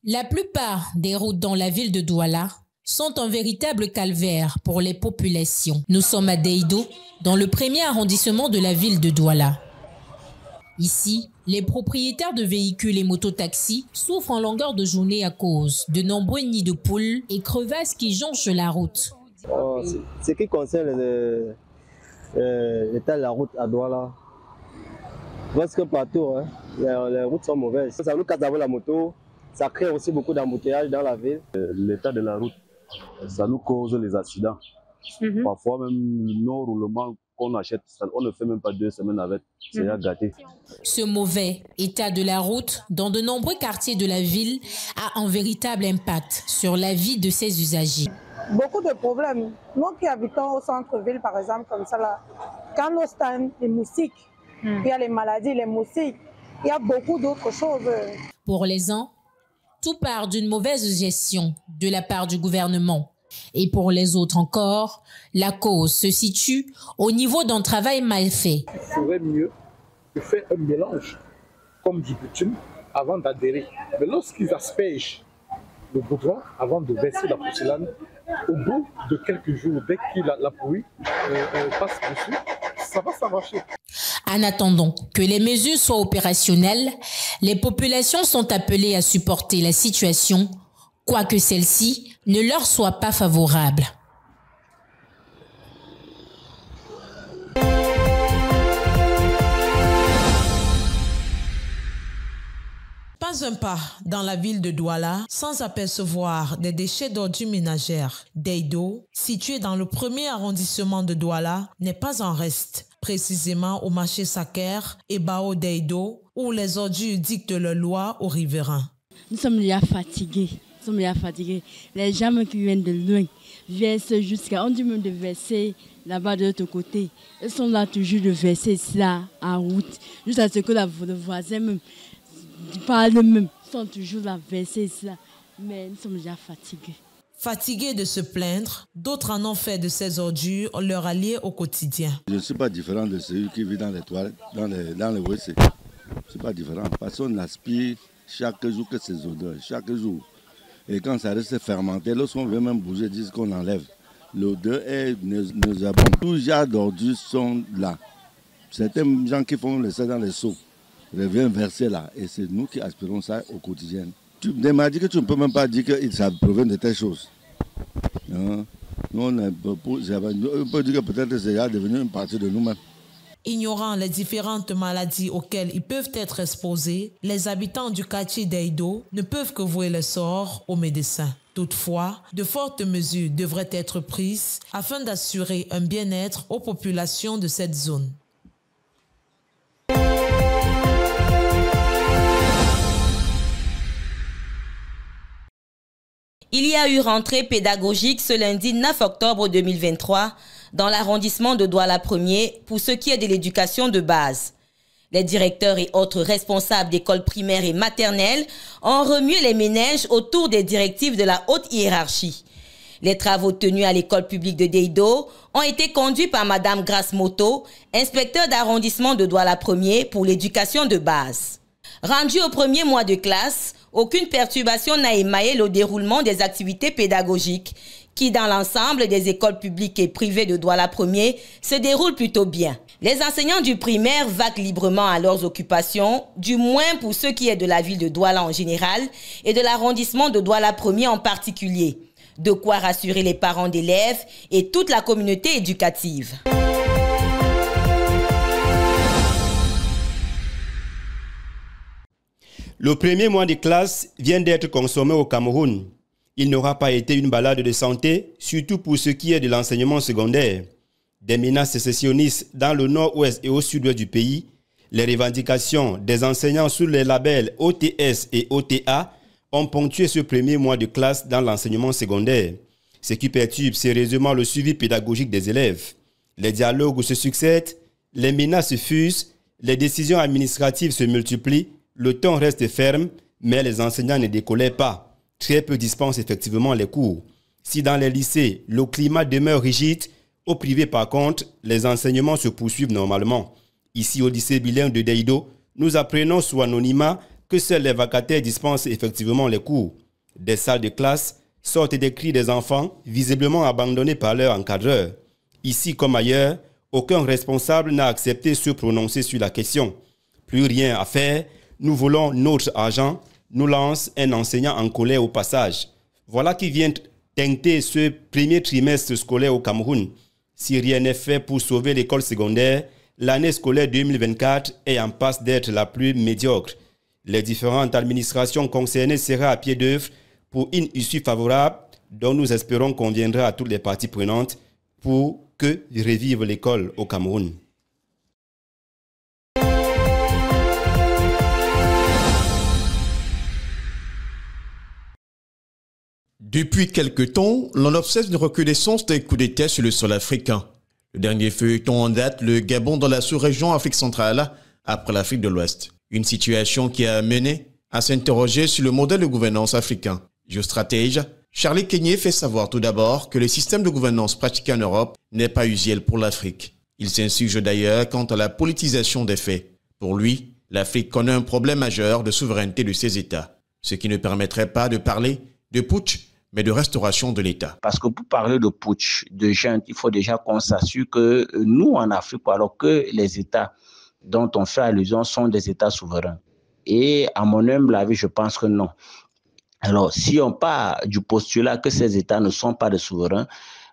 La plupart des routes dans la ville de Douala sont un véritable calvaire pour les populations. Nous sommes à Deido, dans le premier arrondissement de la ville de Douala. Ici, les propriétaires de véhicules et mototaxis souffrent en longueur de journée à cause de nombreux nids de poules et crevasses qui jonchent la route. Ce qui concerne l'état de la route à Douala, presque partout, hein, les routes sont mauvaises. Ça nous casse d'avoir la moto, ça crée aussi beaucoup d'embouteillages dans la ville. L'état de la route, ça nous cause les accidents. Parfois même nos roulements qu'on achète, on ne fait même pas 2 semaines avec, c'est déjà gâté. Ce mauvais état de la route dans de nombreux quartiers de la ville a un véritable impact sur la vie de ses usagers. Beaucoup de problèmes. Nous qui habitons au centre-ville, par exemple, comme ça, là, quand l'eau stagne, les moustiques, il y a les maladies, les moustiques, il y a beaucoup d'autres choses. Pour les uns, tout part d'une mauvaise gestion de la part du gouvernement. Et pour les autres encore, la cause se situe au niveau d'un travail mal fait. Il serait mieux de faire un mélange, comme dit Bitume, avant d'adhérer. Mais lorsqu'ils aspergent le goudron, avant de verser la porcelaine, au bout de quelques jours, dès que la pluie passe dessus, ça va s'arracher. En attendant que les mesures soient opérationnelles, les populations sont appelées à supporter la situation, quoique celle-ci ne leur soit pas favorable. Pas un pas dans la ville de Douala sans apercevoir des déchets d'ordures ménagères. Deido, situé dans le premier arrondissement de Douala, n'est pas en reste, précisément au marché Saker et Bao Deido, où les ordures dictent leur loi aux riverains. Nous sommes déjà fatigués. Les gens qui viennent de loin versent jusqu'à, on dit même de verser là-bas de l'autre côté. Ils sont là toujours de verser cela en route, jusqu'à ce que le voisin même parle même. Ils sont toujours là verser cela, mais nous sommes déjà fatigués. Fatigués de se plaindre, d'autres en ont fait de ces ordures leur allié au quotidien. Je ne suis pas différent de celui qui vit dans les toilettes, dans les WC. Je ne suis pas différent parce qu'on aspire chaque jour que ces odeurs, chaque jour. Et quand ça reste fermenté, lorsqu'on veut même bouger, ils disent qu'on enlève. L'odeur est nauséabonde. Tous les genres d'ordures sont là. Certains gens qui font le ça dans les seaux reviennent verser là. Et c'est nous qui aspirons ça au quotidien. Tu m'as dit que tu ne peux même pas dire que ça provient de telles choses. Non. On peut dire que peut-être c'est déjà devenu une partie de nous-mêmes. Ignorant les différentes maladies auxquelles ils peuvent être exposés, les habitants du quartier d'Eido ne peuvent que vouer le sort aux médecins. Toutefois, de fortes mesures devraient être prises afin d'assurer un bien-être aux populations de cette zone. Il y a eu rentrée pédagogique ce lundi 9 octobre 2023 dans l'arrondissement de Douala 1er pour ce qui est de l'éducation de base. Les directeurs et autres responsables d'écoles primaires et maternelles ont remué les méninges autour des directives de la haute hiérarchie. Les travaux tenus à l'école publique de Deido ont été conduits par Madame Grace Moto, inspecteur d'arrondissement de Douala 1er pour l'éducation de base. Rendu au premier mois de classe, aucune perturbation n'a émaillé le déroulement des activités pédagogiques qui, dans l'ensemble des écoles publiques et privées de Douala 1er, se déroulent plutôt bien. Les enseignants du primaire vaquent librement à leurs occupations, du moins pour ce qui est de la ville de Douala en général et de l'arrondissement de Douala 1er en particulier. De quoi rassurer les parents d'élèves et toute la communauté éducative. Le premier mois de classe vient d'être consommé au Cameroun. Il n'aura pas été une balade de santé, surtout pour ce qui est de l'enseignement secondaire. Des menaces sécessionnistes dans le nord-ouest et au sud-ouest du pays, les revendications des enseignants sous les labels OTS et OTA ont ponctué ce premier mois de classe dans l'enseignement secondaire. Ce qui perturbe sérieusement le suivi pédagogique des élèves. Les dialogues se succèdent, les menaces fusent, les décisions administratives se multiplient, le ton reste ferme, mais les enseignants ne décollèrent pas. Très peu dispensent effectivement les cours. Si dans les lycées, le climat demeure rigide, au privé par contre, les enseignements se poursuivent normalement. Ici au lycée bilingue de Deido, nous apprenons sous anonymat que seuls les vacataires dispensent effectivement les cours. Des salles de classe sortent des cris des enfants, visiblement abandonnés par leur encadreur. Ici comme ailleurs, aucun responsable n'a accepté de se prononcer sur la question. Plus rien à faire, nous voulons notre argent, nous lance un enseignant en colère au passage. Voilà qui vient teinter ce premier trimestre scolaire au Cameroun. Si rien n'est fait pour sauver l'école secondaire, l'année scolaire 2024 est en passe d'être la plus médiocre. Les différentes administrations concernées seraient à pied d'œuvre pour une issue favorable dont nous espérons qu'on viendra à toutes les parties prenantes pour que revive l'école au Cameroun. Depuis quelque temps, l'on observe une recrudescence des coups d'État sur le sol africain. Le dernier feuilleton en date, le Gabon dans la sous-région Afrique centrale, après l'Afrique de l'Ouest. Une situation qui a mené à s'interroger sur le modèle de gouvernance africain. Géostratège, Charlie Kenyé fait savoir tout d'abord que le système de gouvernance pratiqué en Europe n'est pas usuel pour l'Afrique. Il s'insurge d'ailleurs quant à la politisation des faits. Pour lui, l'Afrique connaît un problème majeur de souveraineté de ses États, ce qui ne permettrait pas de parler de putsch, mais de restauration de l'État. Parce que pour parler de putsch, de junte, il faut déjà qu'on s'assure que nous, en Afrique, alors que les États dont on fait allusion sont des États souverains. Et à mon humble avis, je pense que non. Alors, si on part du postulat que ces États ne sont pas des souverains,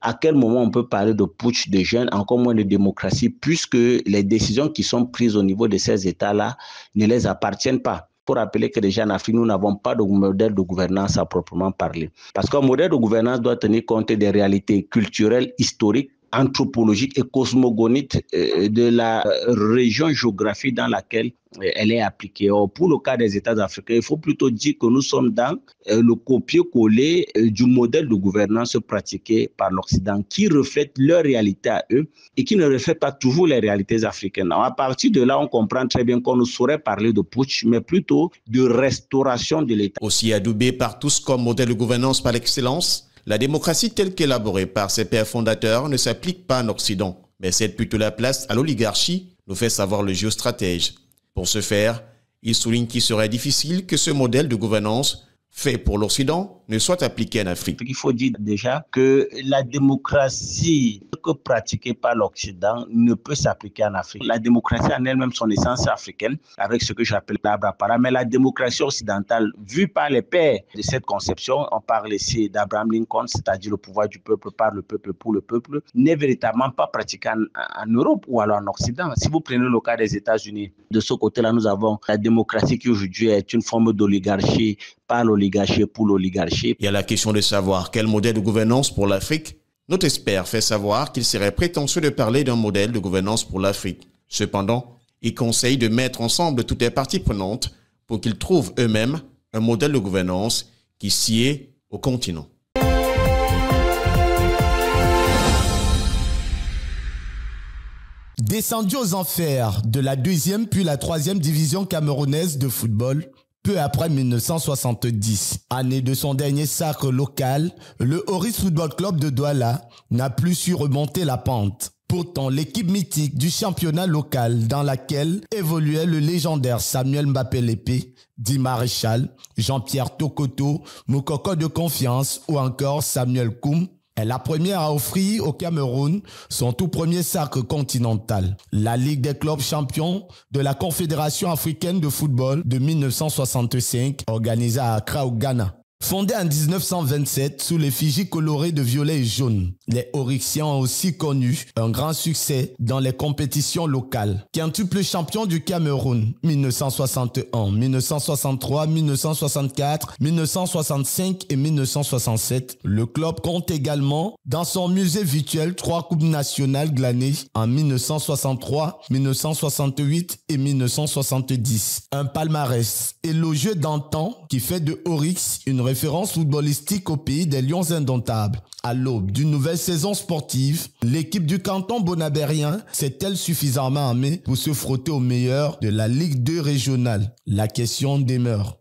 à quel moment on peut parler de putsch, de junte, encore moins de démocratie, puisque les décisions qui sont prises au niveau de ces États-là ne les appartiennent pas? Pour rappeler que déjà en Afrique, nous n'avons pas de modèle de gouvernance à proprement parler. Parce qu'un modèle de gouvernance doit tenir compte des réalités culturelles, historiques, anthropologiques et cosmogoniques de la région géographique dans laquelle elle est appliquée. Or, pour le cas des États africains, il faut plutôt dire que nous sommes dans le copier-coller du modèle de gouvernance pratiqué par l'Occident qui reflète leur réalité à eux et qui ne reflète pas toujours les réalités africaines. Alors, à partir de là, on comprend très bien qu'on ne saurait parler de putsch, mais plutôt de restauration de l'État. Aussi adoubé par tous comme modèle de gouvernance par excellence, la démocratie telle qu'élaborée par ses pères fondateurs ne s'applique pas en Occident, mais cède plutôt la place à l'oligarchie, nous fait savoir le géostratège. Pour ce faire, il souligne qu'il serait difficile que ce modèle de gouvernance fait pour l'Occident ne soit appliqué en Afrique. Il faut dire déjà que la démocratie que pratiquée par l'Occident ne peut s'appliquer en Afrique. La démocratie en elle-même, son essence africaine, avec ce que j'appelle l'Abraham. Mais la démocratie occidentale, vue par les pères de cette conception, on parle ici d'Abraham Lincoln, c'est-à-dire le pouvoir du peuple par le peuple pour le peuple, n'est véritablement pas pratiqué en Europe ou alors en Occident. Si vous prenez le cas des États-Unis, de ce côté-là, nous avons la démocratie qui aujourd'hui est une forme d'oligarchie par l'oligarchie pour l'oligarchie. Il y a la question de savoir quel modèle de gouvernance pour l'Afrique. Notre expert fait savoir qu'il serait prétentieux de parler d'un modèle de gouvernance pour l'Afrique. Cependant, il conseille de mettre ensemble toutes les parties prenantes pour qu'ils trouvent eux-mêmes un modèle de gouvernance qui sied au continent. Descendu aux enfers de la 2e puis la 3e division camerounaise de football, peu après 1970, année de son dernier sacre local, le Oris Football Club de Douala n'a plus su remonter la pente. Pourtant, l'équipe mythique du championnat local dans laquelle évoluait le légendaire Samuel Mbappé-Lépé, Di Maréchal, Jean-Pierre Tokoto, Moukoko de Confiance ou encore Samuel Koum, est la première à offrir au Cameroun son tout premier sacre continental, la Ligue des clubs champions de la Confédération africaine de football de 1965, organisée à Accra au Ghana. Fondée en 1927 sous l'effigie colorée de violet et jaune, les Orixiens ont aussi connu un grand succès dans les compétitions locales. Quintuple champion du Cameroun 1961, 1963, 1964, 1965 et 1967, le club compte également dans son musée virtuel 3 coupes nationales glanées en 1963, 1968 et 1970. Un palmarès élogieux d'antan qui fait de Oryx une référence footballistique au pays des Lions indomptables. À l'aube d'une nouvelle saison sportive, l'équipe du canton bonabérien s'est-elle suffisamment armée pour se frotter au meilleur de la Ligue 2 régionale? La question demeure.